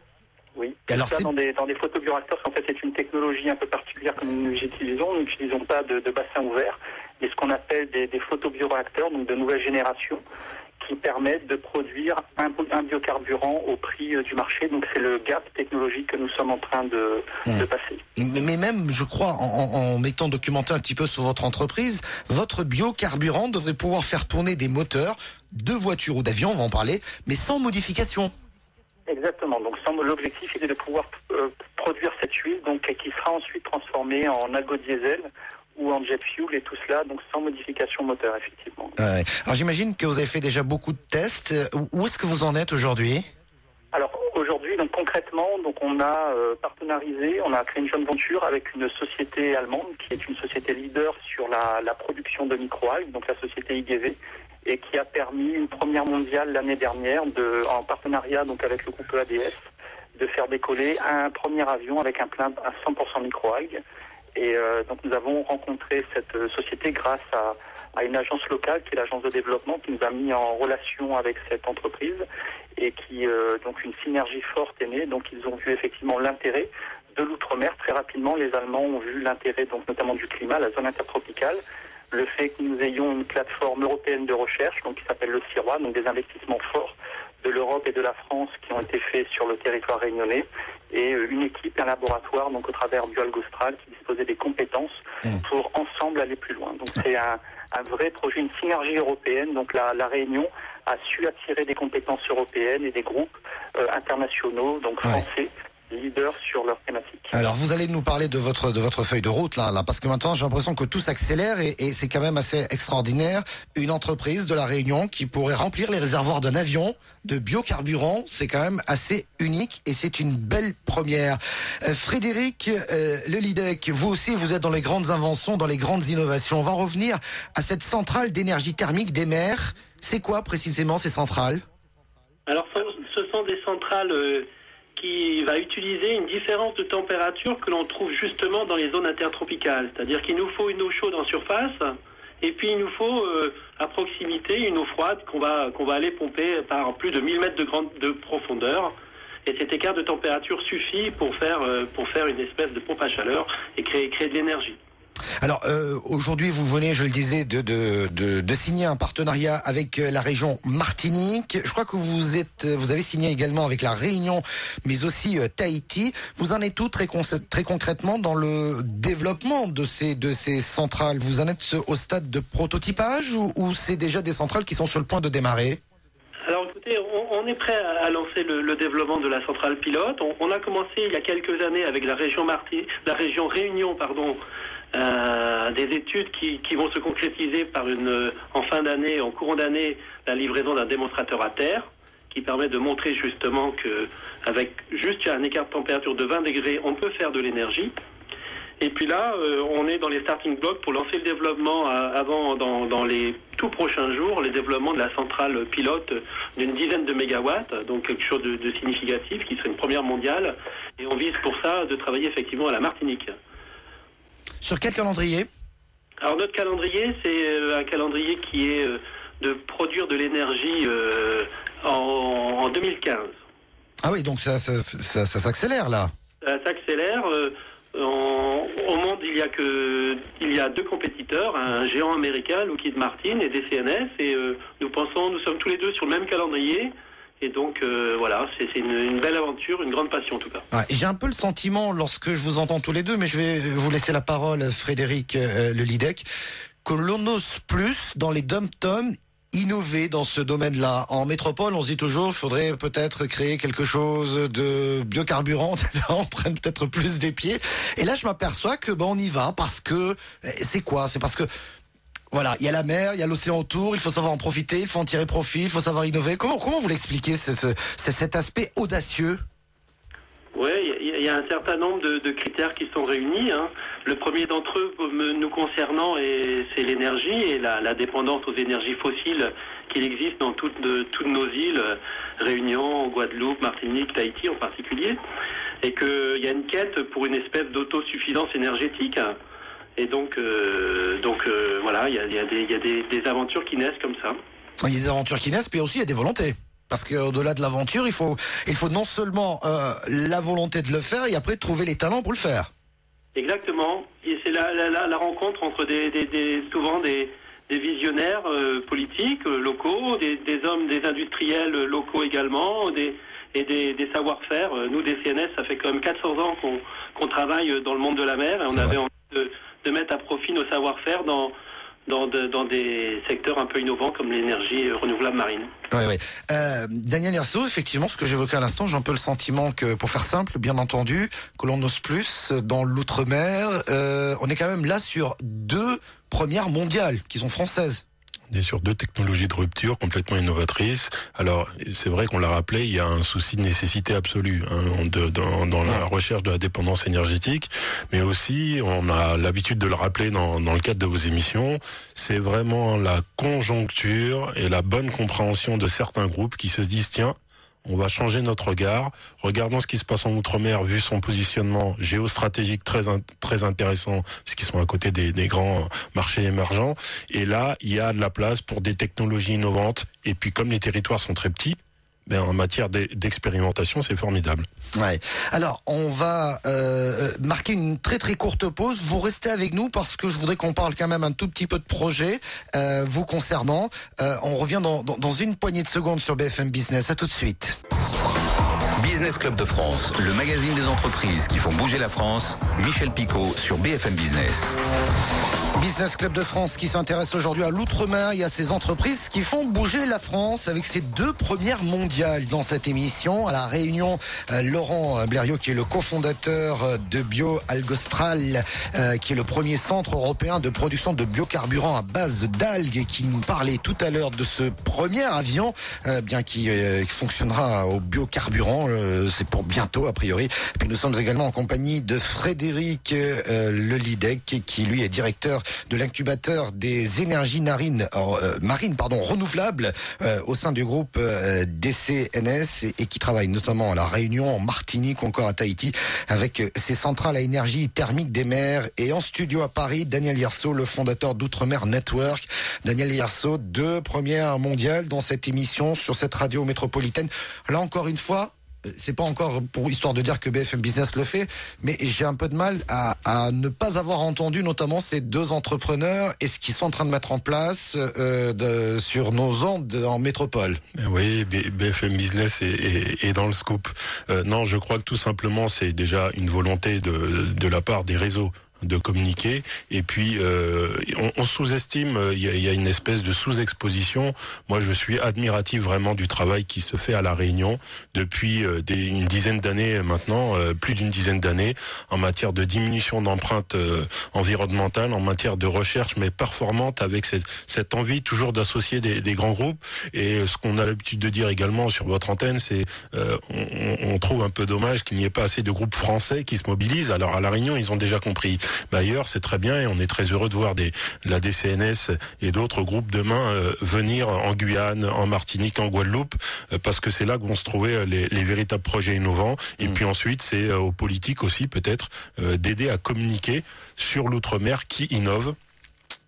Oui. Alors ça, dans des photobioréacteurs, en fait, c'est une technologie un peu particulière que nous utilisons. Nous n'utilisons pas de bassin ouvert, mais ce qu'on appelle des photobioréacteurs, donc de nouvelle génération, qui permettent de produire un biocarburant au prix du marché. Donc c'est le gap technologique que nous sommes en train de passer. Mais même, je crois, en m'étant documenté un petit peu sur votre entreprise, votre biocarburant devrait pouvoir faire tourner des moteurs de voitures ou d'avions, on va en parler, mais sans modification. Exactement. Donc l'objectif était de pouvoir produire cette huile qui sera ensuite transformée en algo-diesel ou en jet fuel et tout cela, donc sans modification moteur, effectivement. Alors j'imagine que vous avez fait déjà beaucoup de tests. Où est-ce que vous en êtes aujourd'hui ? Alors aujourd'hui, donc concrètement, on a partenarisé, on a créé une joint venture avec une société allemande qui est une société leader sur la production de microalgues, donc la société IGV, et qui a permis une première mondiale l'année dernière en partenariat donc avec le groupe EADS de faire décoller un premier avion avec un plein à 100% microalgues. Et donc nous avons rencontré cette société grâce à une agence locale qui est l'agence de développement qui nous a mis en relation avec cette entreprise et qui donc une synergie forte est née. Donc ils ont vu effectivement l'intérêt de l'outre-mer. Très rapidement, les Allemands ont vu l'intérêt donc notamment du climat, la zone intertropicale, le fait que nous ayons une plateforme européenne de recherche donc qui s'appelle le CIROA, donc des investissements forts de l'Europe et de la France qui ont été faits sur le territoire réunionnais, et une équipe, un laboratoire, donc au travers du Algue Austral, qui disposait des compétences pour ensemble aller plus loin. Donc c'est un vrai projet, une synergie européenne. Donc la Réunion a su attirer des compétences européennes et des groupes internationaux, donc français, leaders sur leur thématique. Alors vous allez nous parler de votre feuille de route là, parce que maintenant j'ai l'impression que tout s'accélère et c'est quand même assez extraordinaire. Une entreprise de la Réunion qui pourrait remplir les réservoirs d'un avion de biocarburant, c'est quand même assez unique et c'est une belle première. Frédéric Lelidec, vous aussi vous êtes dans les grandes inventions, dans les grandes innovations. On va revenir à cette centrale d'énergie thermique des mers. C'est quoi précisément ces centrales ? Alors ce sont des centrales qui va utiliser une différence de température que l'on trouve justement dans les zones intertropicales. C'est-à-dire qu'il nous faut une eau chaude en surface et puis il nous faut à proximité une eau froide qu'on va aller pomper par plus de 1000 mètres de profondeur. Et cet écart de température suffit pour faire une espèce de pompe à chaleur et créer de l'énergie. Alors aujourd'hui, vous venez, je le disais, de signer un partenariat avec la région Martinique. Je crois que vous avez signé également avec la Réunion, mais aussi Tahiti. Vous en êtes où très concrètement dans le développement de ces centrales? Vous en êtes au stade de prototypage ou c'est déjà des centrales qui sont sur le point de démarrer? Alors écoutez, on est prêt à lancer le développement de la centrale pilote. On a commencé il y a quelques années avec la région Réunion, des études qui vont se concrétiser par en fin d'année, en courant d'année, la livraison d'un démonstrateur à terre qui permet de montrer justement que avec juste un écart de température de 20 degrés, on peut faire de l'énergie. Et puis là, on est dans les starting blocks pour lancer le développement dans les tout prochains jours, le développement de la centrale pilote d'une dizaine de mégawatts, donc quelque chose de significatif qui serait une première mondiale. Et on vise pour ça de travailler effectivement à la Martinique. Sur quel calendrier? Alors notre calendrier, c'est un calendrier qui est de produire de l'énergie en 2015. Ah oui, donc ça s'accélère là. Ça s'accélère. Au monde, il y a deux compétiteurs, un géant américain, Lockheed Martin, et DCNS, et nous sommes tous les deux sur le même calendrier. Et donc voilà, c'est une belle aventure, une grande passion en tout cas. Ouais, j'ai un peu le sentiment, lorsque je vous entends tous les deux, mais je vais vous laisser la parole, Frédéric Lelydec, que l'on ose plus dans les dom-toms innover dans ce domaine-là. En métropole, on se dit toujours, il faudrait peut-être créer quelque chose de biocarburant, on traîne peut-être plus des pieds. Et là, je m'aperçois que on y va parce que c'est quoi? C'est parce que voilà, il y a la mer, il y a l'océan autour, il faut savoir en profiter, il faut en tirer profit, il faut savoir innover. Comment vous l'expliquez, cet aspect audacieux? Oui, il y a un certain nombre de critères qui sont réunis. Le premier d'entre eux, nous concernant, c'est l'énergie et la dépendance aux énergies fossiles qu'il existe dans toutes nos îles, Réunion, Guadeloupe, Martinique, Tahiti en particulier, et qu'il y a une quête pour une espèce d'autosuffisance énergétique. Et donc voilà, il y a des aventures qui naissent comme ça. Il y a des aventures qui naissent, puis aussi il y a des volontés. Parce qu'au-delà de l'aventure, il faut non seulement la volonté de le faire, et après trouver les talents pour le faire. Exactement. Et c'est la rencontre entre souvent des visionnaires politiques locaux, des hommes, des industriels locaux également, et des savoir-faire. Nous, des CNS, ça fait quand même 400 ans qu'on travaille dans le monde de la mer, et on avait envie de mettre à profit nos savoir-faire dans des secteurs un peu innovants comme l'énergie renouvelable marine. Oui. Daniel Yerso, effectivement, ce que j'évoquais à l'instant, j'ai un peu le sentiment que, pour faire simple, bien entendu, que l'on ose plus dans l'outre-mer. On est quand même là sur 2 premières mondiales qui sont françaises. On est sur 2 technologies de rupture complètement innovatrices. Alors, c'est vrai qu'on l'a rappelé, il y a un souci de nécessité absolue dans la recherche de la dépendance énergétique, mais aussi, on a l'habitude de le rappeler dans le cadre de vos émissions, c'est vraiment la conjoncture et la bonne compréhension de certains groupes qui se disent, tiens, on va changer notre regard. Regardons ce qui se passe en Outre-mer, vu son positionnement géostratégique très intéressant, parce qu'ils sont à côté des grands marchés émergents. Et là, il y a de la place pour des technologies innovantes. Et puis, comme les territoires sont très petits, en matière d'expérimentation, c'est formidable. Ouais. Alors, on va marquer une très très courte pause. Vous restez avec nous parce que je voudrais qu'on parle quand même un tout petit peu de projet vous concernant. On revient dans une poignée de secondes sur BFM Business. À tout de suite. Business Club de France, le magazine des entreprises qui font bouger la France. Michel Picot sur BFM Business. Business Club de France qui s'intéresse aujourd'hui à l'outre-mer et à ces entreprises qui font bouger la France avec ces 2 premières mondiales dans cette émission. À la Réunion, Laurent Blériot qui est le cofondateur de BioAlgostral, qui est le premier centre européen de production de biocarburants à base d'algues, qui nous parlait tout à l'heure de ce premier avion qui fonctionnera au biocarburant. C'est pour bientôt a priori. Et puis nous sommes également en compagnie de Frédéric Lelydec qui lui est directeur de l'incubateur des énergies marines renouvelables au sein du groupe DCNS et qui travaille notamment à la Réunion, en Martinique ou encore à Tahiti avec ses centrales à énergie thermique des mers. Et en studio à Paris, Daniel Yerso, le fondateur d'Outre-mer Network. Daniel Yerso, 2 premières mondiales dans cette émission sur cette radio métropolitaine. Là encore une fois, c'est pas encore pour histoire de dire que BFM Business le fait, mais j'ai un peu de mal à ne pas avoir entendu notamment ces deux entrepreneurs et ce qu'ils sont en train de mettre en place sur nos ondes en métropole. Oui, BFM Business est dans le scoop. Non, je crois que tout simplement, c'est déjà une volonté de la part des réseaux de communiquer, et puis on sous-estime, il y a une espèce de sous-exposition. Moi, je suis admiratif vraiment du travail qui se fait à La Réunion depuis une dizaine d'années maintenant, plus d'une dizaine d'années, en matière de diminution d'empreinte environnementale, en matière de recherche, mais performante, avec cette envie toujours d'associer des grands groupes. Et ce qu'on a l'habitude de dire également sur votre antenne, c'est on trouve un peu dommage qu'il n'y ait pas assez de groupes français qui se mobilisent. Alors à La Réunion, ils ont déjà compris. Mais ailleurs, c'est très bien, et on est très heureux de voir la DCNS et d'autres groupes demain venir en Guyane, en Martinique, en Guadeloupe, parce que c'est là que vont se trouver les véritables projets innovants. Et puis ensuite, c'est aux politiques aussi peut-être d'aider à communiquer sur l'outre-mer qui innove.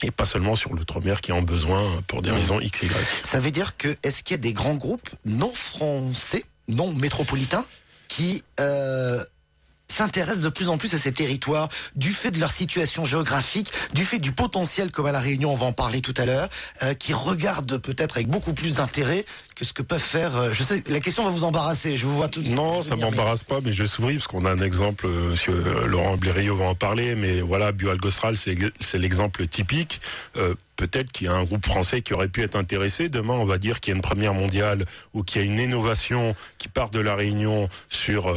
Et pas seulement sur l'outre-mer qui en a besoin pour des raisons XY. Ça veut dire que, est-ce qu'il y a des grands groupes non français, non métropolitains, qui s'intéressent de plus en plus à ces territoires, du fait de leur situation géographique, du fait du potentiel, comme à La Réunion, on va en parler tout à l'heure, qui regardent peut-être avec beaucoup plus d'intérêt que ce que peuvent faire... je sais, la question va vous embarrasser, je vous vois tout de suite. Non, ça m'embarrasse pas, mais je souris, parce qu'on a un exemple, monsieur Laurent Blériot va en parler, mais voilà, Bioalgostral, c'est l'exemple typique. Peut-être qu'il y a un groupe français qui aurait pu être intéressé. Demain, on va dire qu'il y a une première mondiale ou qu'il y a une innovation qui part de La Réunion sur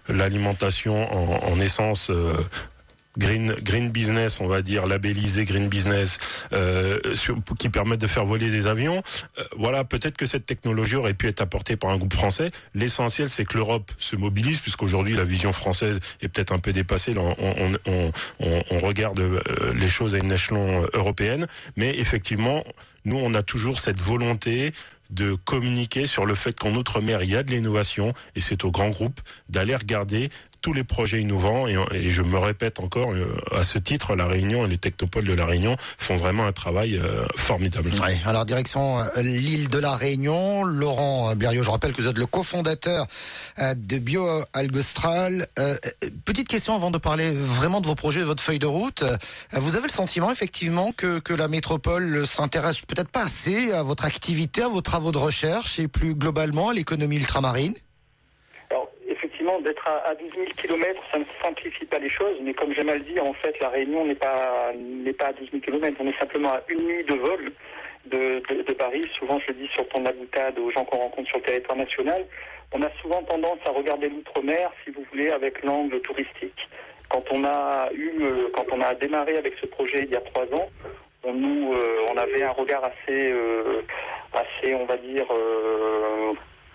l'alimentation en essence green business, on va dire, labellisé green business, qui permettent de faire voler des avions. Voilà, peut-être que cette technologie aurait pu être apportée par un groupe français. L'essentiel, c'est que l'Europe se mobilise, puisqu'aujourd'hui, la vision française est peut-être un peu dépassée. Là, on regarde les choses à une échelon européenne. Mais effectivement, nous, on a toujours cette volonté de communiquer sur le fait qu'en Outre-mer, il y a de l'innovation, et c'est aux grands groupes d'aller regarder tous les projets innovants, et je me répète encore, à ce titre, La Réunion et les technopoles de La Réunion font vraiment un travail formidable. Ouais, alors direction l'île de La Réunion, Laurent Blériot, je rappelle que vous êtes le cofondateur de Bioalgostral. Petite question avant de parler vraiment de vos projets, de votre feuille de route. Vous avez le sentiment effectivement que la métropole s'intéresse peut-être pas assez à votre activité, à vos travaux de recherche et plus globalement à l'économie ultramarine? D'être à 12 000 km, ça ne simplifie pas les choses, mais comme j'ai mal dit, en fait, La Réunion n'est pas à 12 000 km, on est simplement à une nuit de vol de Paris. Souvent, je le dis sur ton boutade aux gens qu'on rencontre sur le territoire national, on a souvent tendance à regarder l'outre-mer, si vous voulez, avec l'angle touristique. Quand on a démarré avec ce projet il y a 3 ans, on avait un regard assez, on va dire,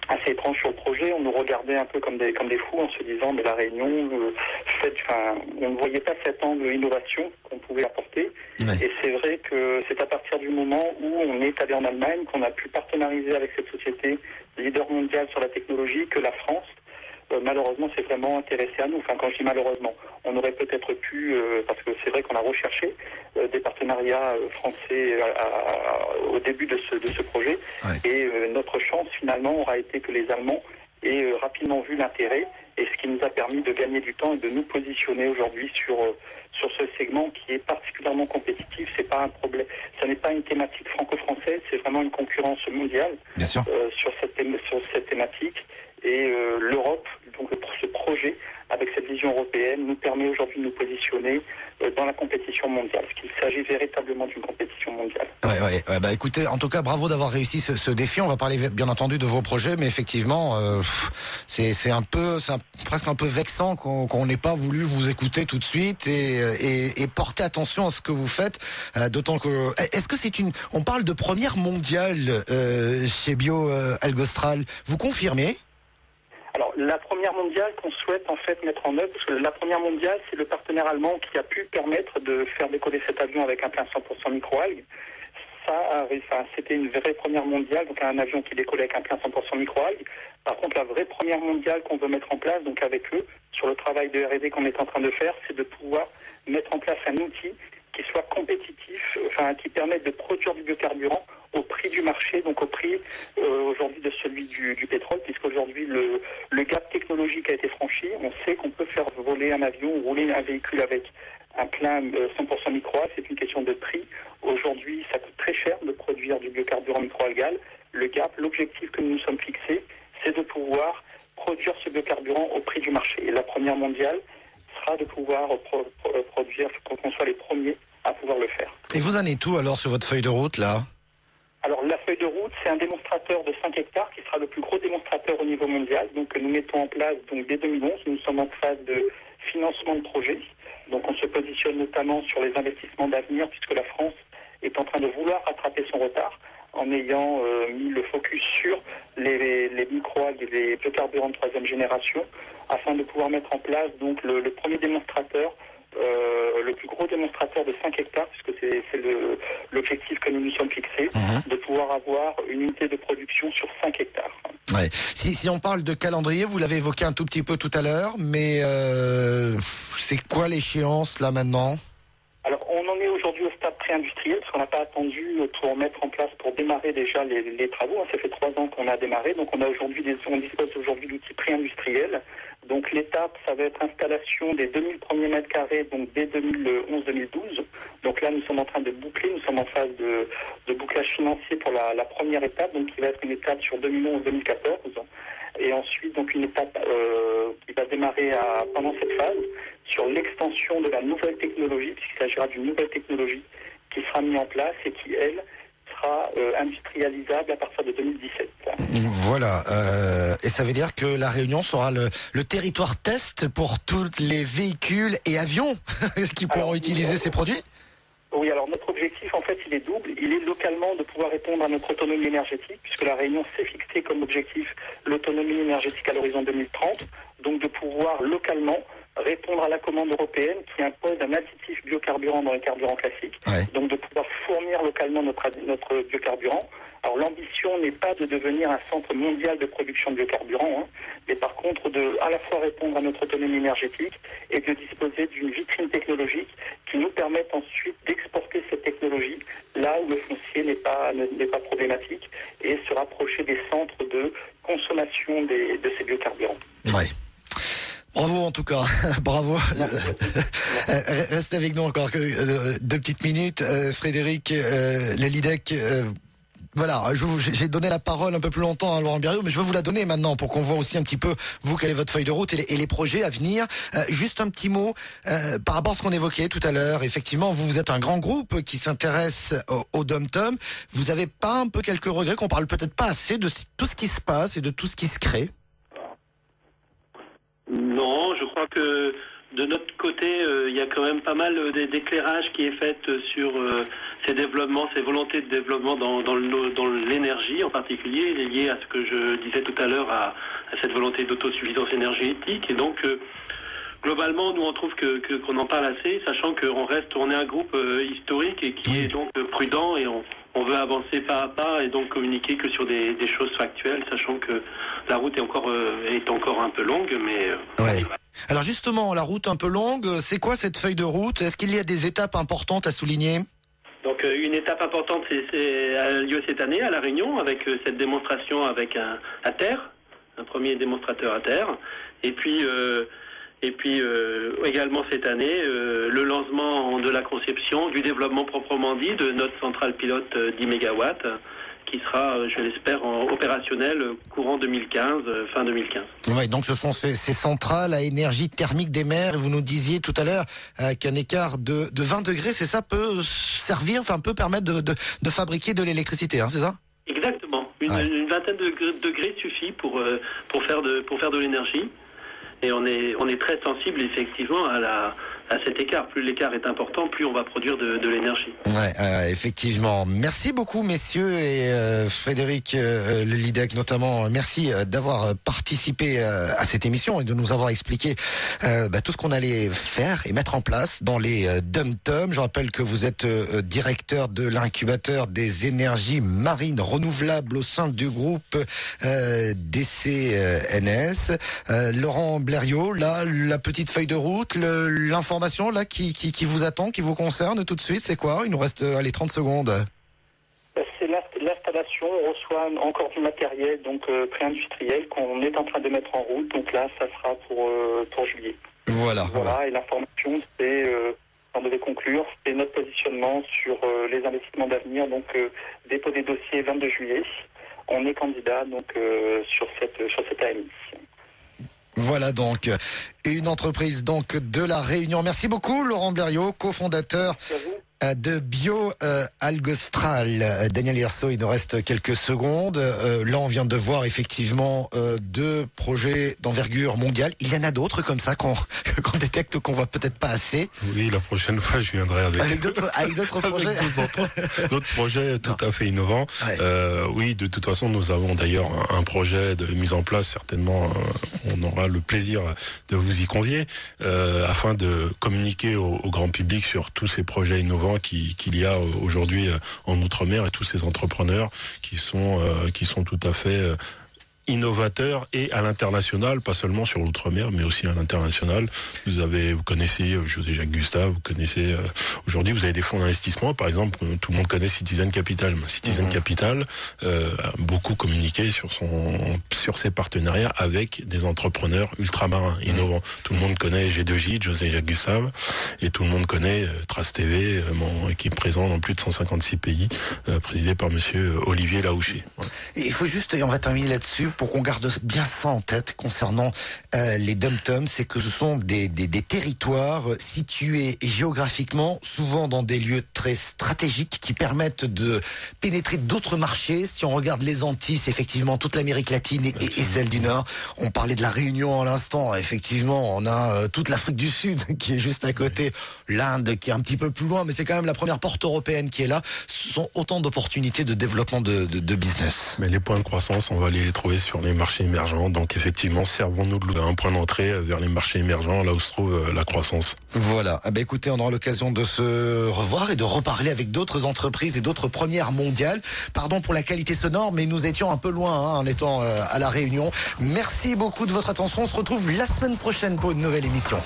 assez étrange sur le projet. On nous regardait un peu comme des fous en se disant mais La Réunion, on ne voyait pas cet angle innovation qu'on pouvait apporter. Ouais. Et c'est vrai que c'est à partir du moment où on est allé en Allemagne qu'on a pu partenariser avec cette société leader mondiale sur la technologie que la France malheureusement s'est vraiment intéressée à nous. Enfin, quand je dis malheureusement, on aurait peut-être pu, parce que c'est vrai qu'on a recherché des partenariats français au début de ce projet. Ouais. Et notre chance finalement aura été que les Allemands aient rapidement vu l'intérêt, et ce qui nous a permis de gagner du temps et de nous positionner aujourd'hui sur ce segment qui est particulièrement compétitif. C'est pas un problème, ça n'est pas une thématique franco-française, c'est vraiment une concurrence mondiale sur cette thématique. Et l'Europe, donc ce projet, avec cette vision européenne, nous permet aujourd'hui de nous positionner dans la compétition mondiale, parce qu'il s'agit véritablement d'une compétition mondiale. Ouais, bah écoutez, en tout cas, bravo d'avoir réussi ce défi. On va parler bien entendu de vos projets, mais effectivement, c'est presque un peu vexant qu'on n'ait pas voulu vous écouter tout de suite et porter attention à ce que vous faites. D'autant que, est-ce que on parle de première mondiale chez Bioalgostral. Vous confirmez? Alors, la première mondiale qu'on souhaite en fait mettre en œuvre, parce que la première mondiale, c'est le partenaire allemand qui a pu permettre de faire décoller cet avion avec un plein 100% microalgues. C'était une vraie première mondiale, donc un avion qui décollait avec un plein 100% microalgues. Par contre, la vraie première mondiale qu'on veut mettre en place, donc avec eux, sur le travail de R&D qu'on est en train de faire, c'est de pouvoir mettre en place un outil qui soit compétitif, qui permette de produire du biocarburant au prix du marché, donc au prix aujourd'hui de celui du pétrole, puisqu'aujourd'hui le gap technologique a été franchi. On sait qu'on peut faire voler un avion ou rouler un véhicule avec un plein 100% microalgue, c'est une question de prix. Aujourd'hui, ça coûte très cher de produire du biocarburant microalgal. Le gap, l'objectif que nous nous sommes fixés, c'est de pouvoir produire ce biocarburant au prix du marché. Et la première mondiale sera de pouvoir produire, qu'on soit les premiers à pouvoir le faire. Et vous en êtes où alors sur votre feuille de route là ? Alors la feuille de route, c'est un démonstrateur de 5 hectares qui sera le plus gros démonstrateur au niveau mondial. Donc nous mettons en place donc dès 2011, nous sommes en phase de financement de projet. Donc on se positionne notamment sur les investissements d'avenir puisque la France est en train de vouloir rattraper son retard en ayant mis le focus sur les microalgues et les biocarburants de 3e génération afin de pouvoir mettre en place donc le premier démonstrateur, le plus gros démonstrateur de 5 hectares, puisque c'est l'objectif que nous nous sommes fixés, de pouvoir avoir une unité de production sur 5 hectares. Ouais. Si on parle de calendrier, vous l'avez évoqué un tout petit peu tout à l'heure, mais c'est quoi l'échéance là maintenant ? Alors, on en est aujourd'hui au stade pré-industriel, parce qu'on n'a pas attendu pour mettre en place, pour démarrer déjà les travaux. Ça fait 3 ans qu'on a démarré, donc on dispose aujourd'hui d'outils pré-industriels. Donc l'étape, ça va être installation des 2000 premiers mètres carrés, donc dès 2011-2012. Donc là, nous sommes en train de boucler, nous sommes en phase de bouclage financier pour la première étape, donc qui va être une étape sur 2011-2014. Et ensuite, donc une étape qui va démarrer pendant cette phase sur l'extension de la nouvelle technologie, puisqu'il s'agira d'une nouvelle technologie qui sera mise en place et qui, elle, sera industrialisable à partir de 2017. Voilà, et ça veut dire que la Réunion sera le territoire test pour tous les véhicules et avions qui pourront utiliser ces produits ? Oui, alors notre objectif, en fait, il est double. Il est localement de pouvoir répondre à notre autonomie énergétique, puisque la Réunion s'est fixée comme objectif l'autonomie énergétique à l'horizon 2030, donc de pouvoir localement répondre à la commande européenne qui impose un additif biocarburant dans les carburants classiques, donc de pouvoir fournir localement notre biocarburant. Alors l'ambition n'est pas de devenir un centre mondial de production de biocarburant, mais par contre de à la fois répondre à notre autonomie énergétique et de disposer d'une vitrine technologique qui nous permette ensuite d'exporter cette technologie là où le foncier n'est pas problématique et se rapprocher des centres de consommation de ces biocarburants. Ouais. Bravo en tout cas, bravo. Restez avec nous encore 2 petites minutes. Frédéric Lelydec, voilà, j'ai donné la parole un peu plus longtemps à Laurent Bériot, mais je veux vous la donner maintenant pour qu'on voit aussi un petit peu, vous, quelle est votre feuille de route et les projets à venir. Juste un petit mot par rapport à ce qu'on évoquait tout à l'heure. Effectivement, vous êtes un grand groupe qui s'intéresse au Dom-Tom. Vous avez pas un peu quelques regrets qu'on parle peut-être pas assez de tout ce qui se passe et de tout ce qui se crée ? Non, je crois que de notre côté, il y a quand même pas mal d'éclairage qui est fait sur ces développements, ces volontés de développement dans l'énergie en particulier, lié à ce que je disais tout à l'heure, à cette volonté d'autosuffisance énergétique. Et donc, globalement, nous on trouve qu'on en parle assez, sachant on est un groupe historique et qui est donc prudent et on veut avancer pas à pas et donc communiquer que sur des choses factuelles, sachant que la route est encore un peu longue, mais... Ouais. Alors justement, la route un peu longue, c'est quoi cette feuille de route ? Est-ce qu'il y a des étapes importantes à souligner ? Donc une étape importante, c'est a lieu cette année à La Réunion, avec cette démonstration avec à terre, un premier démonstrateur à terre, et puis également cette année, le lancement de la conception, du développement proprement dit de notre centrale pilote 10 MW, qui sera, je l'espère, opérationnelle courant 2015, fin 2015. Oui, donc ce sont ces centrales à énergie thermique des mers. Vous nous disiez tout à l'heure qu'un écart de 20 degrés, c'est ça, peut peut permettre de fabriquer de l'électricité, c'est ça ? Exactement. Une vingtaine de degrés suffit pour faire de l'énergie. Et on est très sensible effectivement à cet écart. Plus l'écart est important, plus on va produire de l'énergie. Ouais, effectivement. Merci beaucoup, messieurs, et Frédéric Lelydec notamment. Merci d'avoir participé à cette émission et de nous avoir expliqué tout ce qu'on allait faire et mettre en place dans les Dom-Tom. Je rappelle que vous êtes directeur de l'incubateur des énergies marines renouvelables au sein du groupe DCNS. Laurent Blériot, là, la petite feuille de route, l'information là qui vous attend, qui vous concerne tout de suite, c'est quoi ? Il nous reste 30 secondes. C'est formation, on reçoit encore du matériel donc pré-industriel qu'on est en train de mettre en route. Donc là, ça sera pour juillet. Voilà. Et la formation, c'est, on devait conclure, c'est notre positionnement sur les investissements d'avenir. Donc dépôt des dossiers 22 juillet. On est candidat donc sur cette AMI. Voilà donc une entreprise donc de la Réunion. Merci beaucoup Laurent Blériot, cofondateur de Bio-Algostral. Daniel Yerso, il nous reste quelques secondes. Là, on vient de voir effectivement 2 projets d'envergure mondiale. Il y en a d'autres comme ça qu'on détecte qu'on voit peut-être pas assez. Oui, la prochaine fois, je viendrai avec d'autres projets. D'autres projets tout à fait innovants. Ouais. Oui, de toute façon, nous avons d'ailleurs un projet de mise en place. Certainement, on aura le plaisir de vous y convier afin de communiquer au grand public sur tous ces projets innovants qu'il y a aujourd'hui en Outre-mer et tous ces entrepreneurs qui sont tout à fait innovateurs et à l'international, pas seulement sur l'outre-mer, mais aussi à l'international. Vous connaissez José-Jacques Gustave, vous connaissez aujourd'hui, vous avez des fonds d'investissement, par exemple, tout le monde connaît Citizen Capital. Citizen Capital a beaucoup communiqué sur ses partenariats avec des entrepreneurs ultramarins innovants. Tout le monde connaît G2J, José-Jacques Gustave, et tout le monde connaît Trace TV, qui est présent dans plus de 156 pays, présidé par monsieur Olivier Laouché. Voilà. Et il faut juste, et on va terminer là-dessus, pour qu'on garde bien ça en tête concernant les dom-toms, c'est que ce sont des territoires situés géographiquement, souvent dans des lieux très stratégiques qui permettent de pénétrer d'autres marchés. Si on regarde les Antilles, c'est effectivement toute l'Amérique latine et celle du Nord. On parlait de la Réunion à l'instant. Effectivement, on a toute l'Afrique du Sud qui est juste à côté, l'Inde qui est un petit peu plus loin, mais c'est quand même la première porte européenne qui est là. Ce sont autant d'opportunités de développement de business. Mais les points de croissance, on va aller les trouver sur les marchés émergents. Donc effectivement, servons-nous d'un point d'entrée vers les marchés émergents, là où se trouve la croissance. Voilà. Ah ben écoutez, on aura l'occasion de se revoir et de reparler avec d'autres entreprises et d'autres premières mondiales. Pardon pour la qualité sonore, mais nous étions un peu loin en étant à La Réunion. Merci beaucoup de votre attention. On se retrouve la semaine prochaine pour une nouvelle émission.